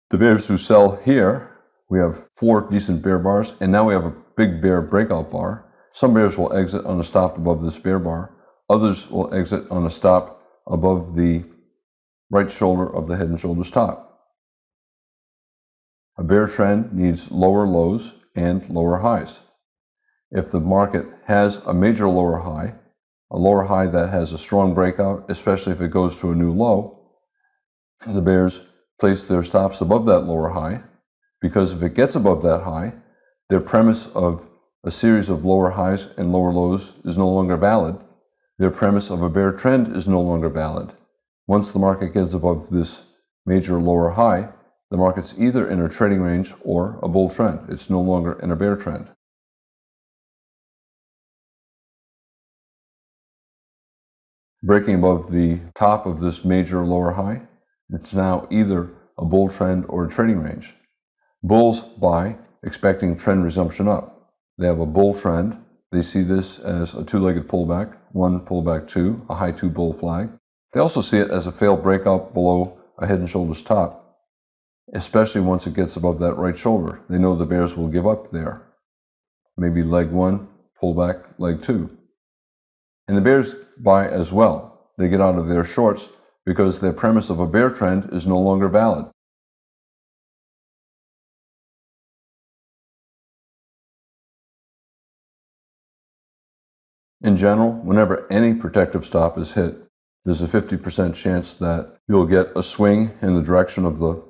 The bears who sell here, we have 4 decent bear bars, and now we have a big bear breakout bar. Some bears will exit on a stop above this bear bar. Others will exit on a stop above the right shoulder of the head and shoulders top. A bear trend needs lower lows and lower highs. If the market has a major lower high that has a strong breakout, especially if it goes to a new low, the bears place their stops above that lower high, because if it gets above that high, their premise of a series of lower highs and lower lows is no longer valid. Their premise of a bear trend is no longer valid. Once the market gets above this major lower high, the market's either in a trading range or a bull trend. It's no longer in a bear trend. Breaking above the top of this major lower high, it's now either a bull trend or a trading range. Bulls buy, expecting trend resumption up. They have a bull trend. They see this as a 2-legged pullback, 1 pullback 2, a high 2 bull flag. They also see it as a failed breakout below a head and shoulders top, especially once it gets above that right shoulder. They know the bears will give up there. Maybe leg 1, pullback, leg 2. And the bears buy as well. They get out of their shorts because their premise of a bear trend is no longer valid. In general, whenever any protective stop is hit, there's a 50% chance that you'll get a swing in the direction of the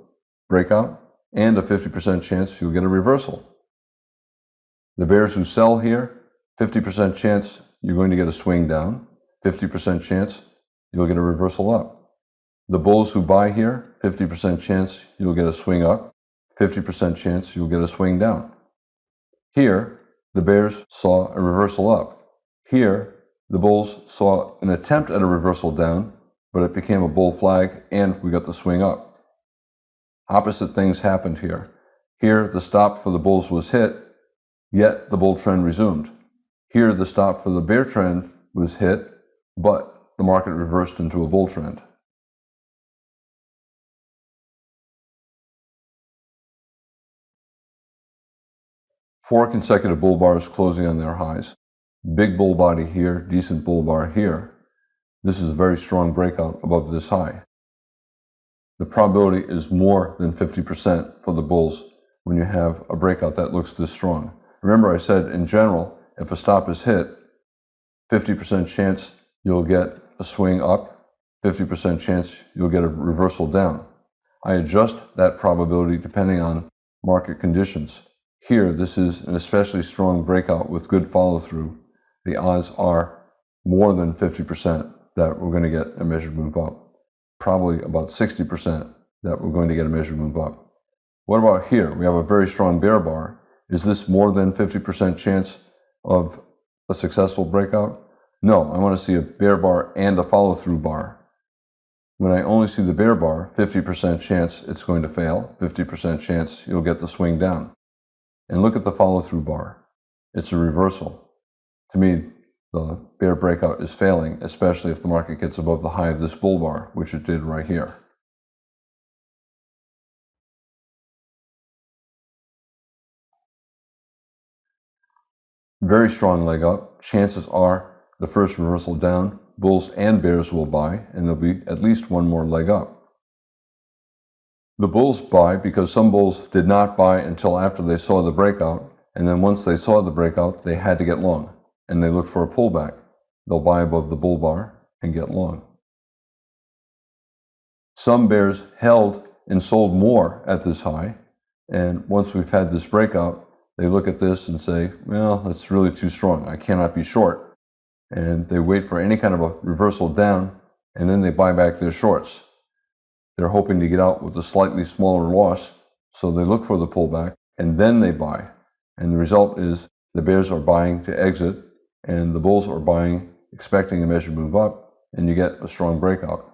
breakout and a 50% chance you'll get a reversal. The bears who sell here, 50% chance you're going to get a swing down, 50% chance you'll get a reversal up. The bulls who buy here, 50% chance you'll get a swing up, 50% chance you'll get a swing down. Here, the bears saw a reversal up. Here, the bulls saw an attempt at a reversal down, but it became a bull flag and we got the swing up. Opposite things happened here. Here, the stop for the bulls was hit, yet the bull trend resumed. Here, the stop for the bear trend was hit, but the market reversed into a bull trend. Four consecutive bull bars closing on their highs. Big bull body here, decent bull bar here. This is a very strong breakout above this high. The probability is more than 50% for the bulls when you have a breakout that looks this strong. Remember, I said in general, if a stop is hit, 50% chance you'll get a swing up, 50% chance you'll get a reversal down. I adjust that probability depending on market conditions. Here, this is an especially strong breakout with good follow-through. The odds are more than 50% that we're going to get a measured move up. Probably about 60% that we're going to get a measured move up. What about here? We have a very strong bear bar. Is this more than 50% chance of a successful breakout? No, I want to see a bear bar and a follow-through bar. When I only see the bear bar, 50% chance it's going to fail, 50% chance you'll get the swing down. And look at the follow-through bar. It's a reversal. To me, the bear breakout is failing, especially if the market gets above the high of this bull bar, which it did right here. Very strong leg up. Chances are the first reversal down, bulls and bears will buy, and there'll be at least one more leg up. The bulls buy because some bulls did not buy until after they saw the breakout, and then once they saw the breakout, they had to get long, and they looked for a pullback. They'll buy above the bull bar and get long. Some bears held and sold more at this high, and once we've had this breakout, they look at this and say, well, that's really too strong. I cannot be short. And they wait for any kind of a reversal down, and then they buy back their shorts. They're hoping to get out with a slightly smaller loss, so they look for the pullback, and then they buy. And the result is the bears are buying to exit, and the bulls are buying, expecting a measured move up, and you get a strong breakout.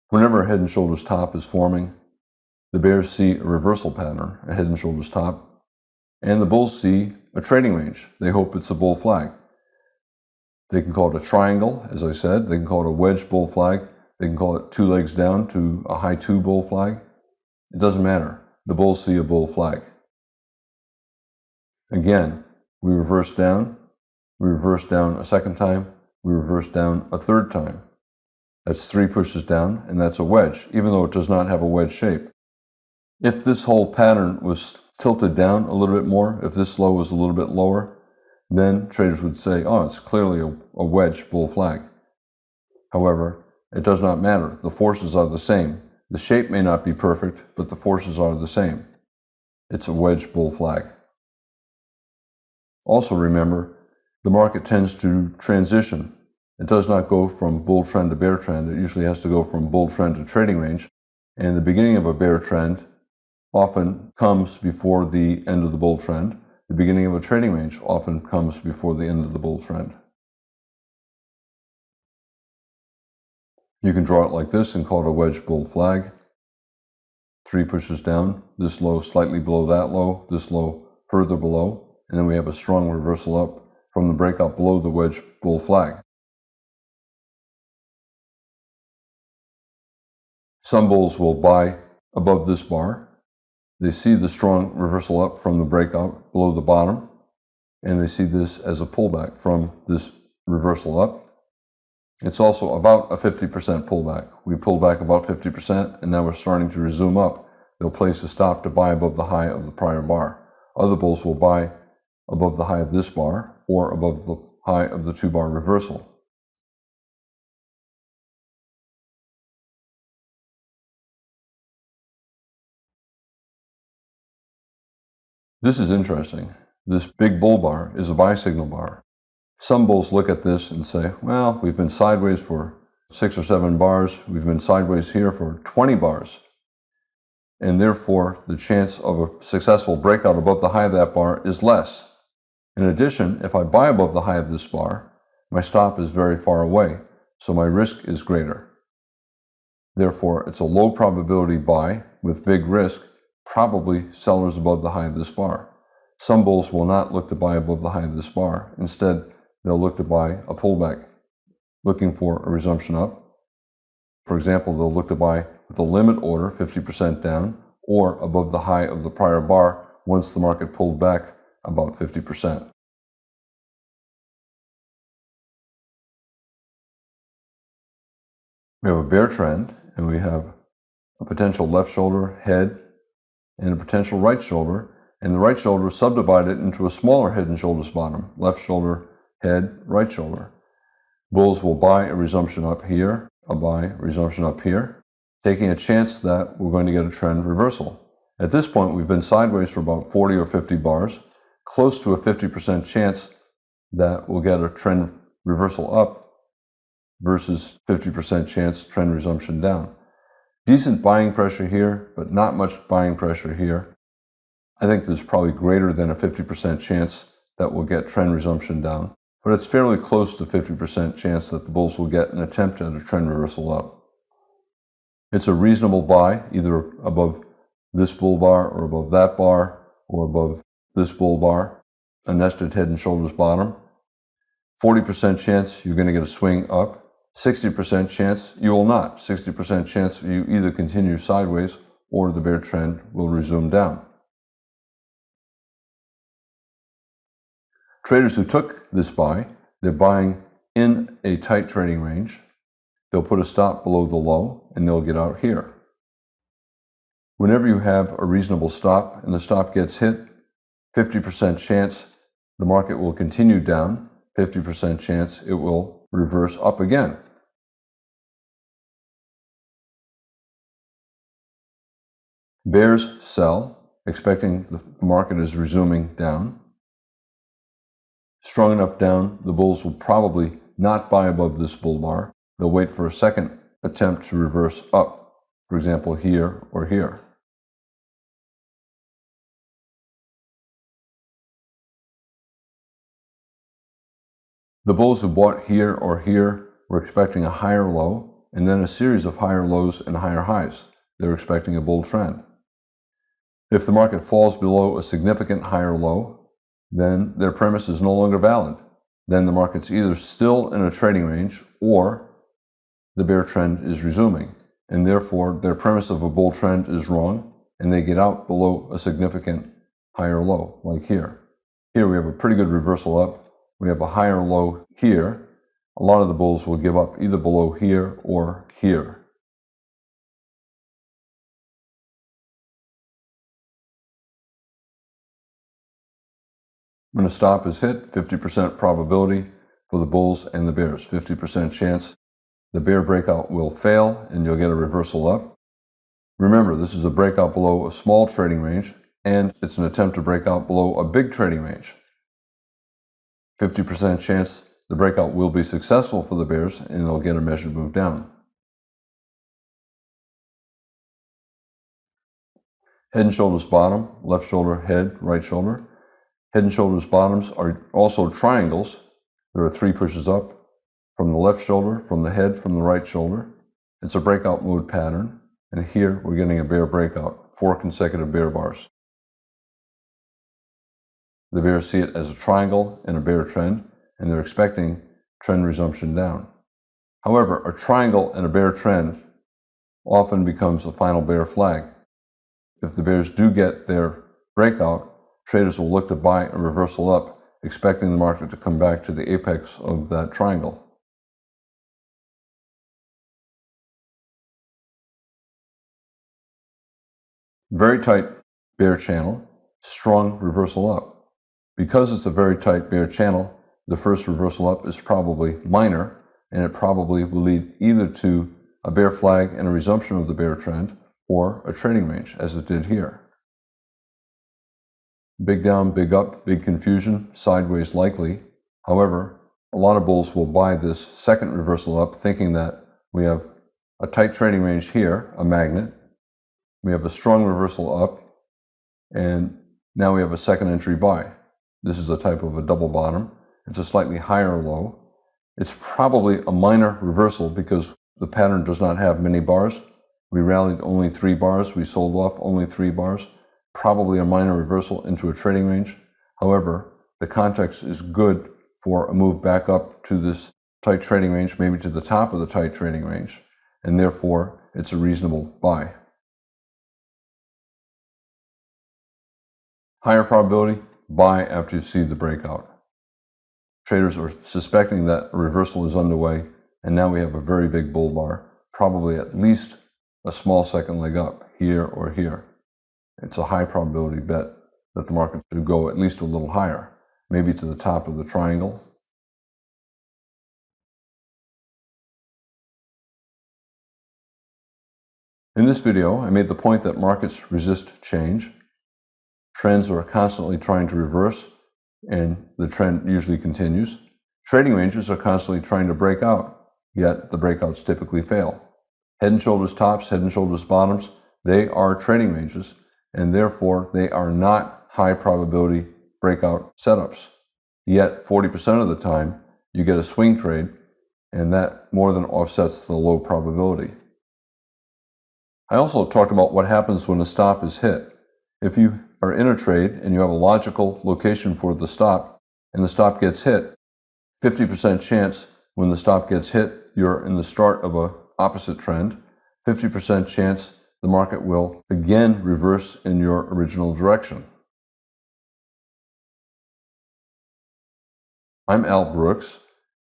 Whenever a head and shoulders top is forming, the bears see a reversal pattern, a head and shoulders top, and the bulls see a trading range. They hope it's a bull flag. They can call it a triangle, as I said. They can call it a wedge bull flag. They can call it two legs down to a high two bull flag. It doesn't matter. The bulls see a bull flag. Again, we reverse down a second time, we reverse down a third time. That's three pushes down, and that's a wedge, even though it does not have a wedge shape. If this whole pattern was tilted down a little bit more, if this low was a little bit lower, then traders would say, oh, it's clearly a wedge bull flag. However, it does not matter. The forces are the same. The shape may not be perfect, but the forces are the same. It's a wedge bull flag. Also remember, the market tends to transition. It does not go from bull trend to bear trend. It usually has to go from bull trend to trading range. And the beginning of a bear trend often comes before the end of the bull trend. The beginning of a trading range often comes before the end of the bull trend. You can draw it like this and call it a wedge bull flag. Three pushes down, this low slightly below that low, this low further below, and then we have a strong reversal up from the breakout below the wedge bull flag. Some bulls will buy above this bar. They see the strong reversal up from the breakout below the bottom, and they see this as a pullback from this reversal up. It's also about a 50% pullback. We pulled back about 50%, and now we're starting to resume up. They'll place a stop to buy above the high of the prior bar. Other bulls will buy above the high of this bar or above the high of the two-bar reversal. This is interesting. This big bull bar is a buy signal bar. Some bulls look at this and say, well, we've been sideways for 6 or 7 bars. We've been sideways here for 20 bars. And therefore, the chance of a successful breakout above the high of that bar is less. In addition, if I buy above the high of this bar, my stop is very far away, so my risk is greater. Therefore, it's a low probability buy with big risk, probably sellers above the high of this bar. Some bulls will not look to buy above the high of this bar. Instead, they'll look to buy a pullback, looking for a resumption up. For example, they'll look to buy with a limit order, 50% down, or above the high of the prior bar once the market pulled back about 50%. We have a bear trend, and we have a potential left shoulder, head, and a potential right shoulder, and the right shoulder subdivided into a smaller head and shoulders bottom, left shoulder, head, right shoulder. Bulls will buy a resumption up here, a buy, resumption up here, taking a chance that we're going to get a trend reversal. At this point, we've been sideways for about 40 or 50 bars, close to a 50% chance that we'll get a trend reversal up versus 50% chance trend resumption down. Decent buying pressure here, but not much buying pressure here. I think there's probably greater than a 50% chance that we'll get trend resumption down, but it's fairly close to 50% chance that the bulls will get an attempt at a trend reversal up. It's a reasonable buy, either above this bull bar or above that bar or above this bull bar, a nested head and shoulders bottom. 40% chance you're going to get a swing up. 60% chance you will not. 60% chance you either continue sideways or the bear trend will resume down. Traders who took this buy, they're buying in a tight trading range. They'll put a stop below the low and they'll get out here. Whenever you have a reasonable stop and the stop gets hit, 50% chance the market will continue down, 50% chance it will reverse up again. Bears sell, expecting the market is resuming down. Strong enough down, the bulls will probably not buy above this bull bar. They'll wait for a second attempt to reverse up, for example, here or here. The bulls who bought here or here were expecting a higher low and then a series of higher lows and higher highs. They're expecting a bull trend. If the market falls below a significant higher low, then their premise is no longer valid. Then the market's either still in a trading range or the bear trend is resuming, and therefore their premise of a bull trend is wrong, and they get out below a significant higher low, like here. Here we have a pretty good reversal up. We have a higher low here. A lot of the bulls will give up either below here or here. When a stop is hit, 50% probability for the bulls and the bears, 50% chance the bear breakout will fail and you'll get a reversal up. Remember, this is a breakout below a small trading range and it's an attempt to break out below a big trading range. 50% chance the breakout will be successful for the bears and they'll get a measured move down. Head and shoulders bottom, left shoulder, head, right shoulder. Head and shoulders bottoms are also triangles. There are 3 pushes up from the left shoulder, from the head, from the right shoulder. It's a breakout mode pattern. And here we're getting a bear breakout, 4 consecutive bear bars. The bears see it as a triangle and a bear trend, and they're expecting trend resumption down. However, a triangle and a bear trend often becomes a final bear flag. If the bears do get their breakout, traders will look to buy a reversal up, expecting the market to come back to the apex of that triangle. Very tight bear channel, strong reversal up. Because it's a very tight bear channel, the first reversal up is probably minor, and it probably will lead either to a bear flag and a resumption of the bear trend, or a trading range, as it did here. Big down, big up, big confusion, sideways likely. However, a lot of bulls will buy this second reversal up thinking that we have a tight trading range here, a magnet. We have a strong reversal up, and now we have a second entry buy. This is a type of a double bottom. It's a slightly higher low. It's probably a minor reversal because the pattern does not have many bars. We rallied only 3 bars. We sold off only 3 bars. Probably a minor reversal into a trading range. However, the context is good for a move back up to this tight trading range, maybe to the top of the tight trading range, and therefore it's a reasonable buy. Higher probability, buy after you see the breakout. Traders are suspecting that a reversal is underway, and now we have a very big bull bar, probably at least a small second leg up, here or here. it's a high probability bet that the market's going to go at least a little higher, maybe to the top of the triangle. In this video, I made the point that markets resist change. Trends are constantly trying to reverse, and the trend usually continues. Trading ranges are constantly trying to break out, yet the breakouts typically fail. Head and shoulders tops, head and shoulders bottoms, they are trading ranges, and therefore they are not high probability breakout setups. Yet 40% of the time, you get a swing trade, and that more than offsets the low probability. I also talked about what happens when a stop is hit. If you are in a trade and you have a logical location for the stop, and the stop gets hit, 50% chance when the stop gets hit, you're in the start of an opposite trend. 50% chance the market will again reverse in your original direction. I'm Al Brooks.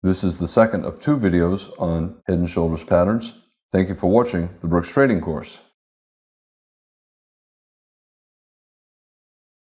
This is the second of 2 videos on head and shoulders patterns. Thank you for watching the Brooks Trading Course.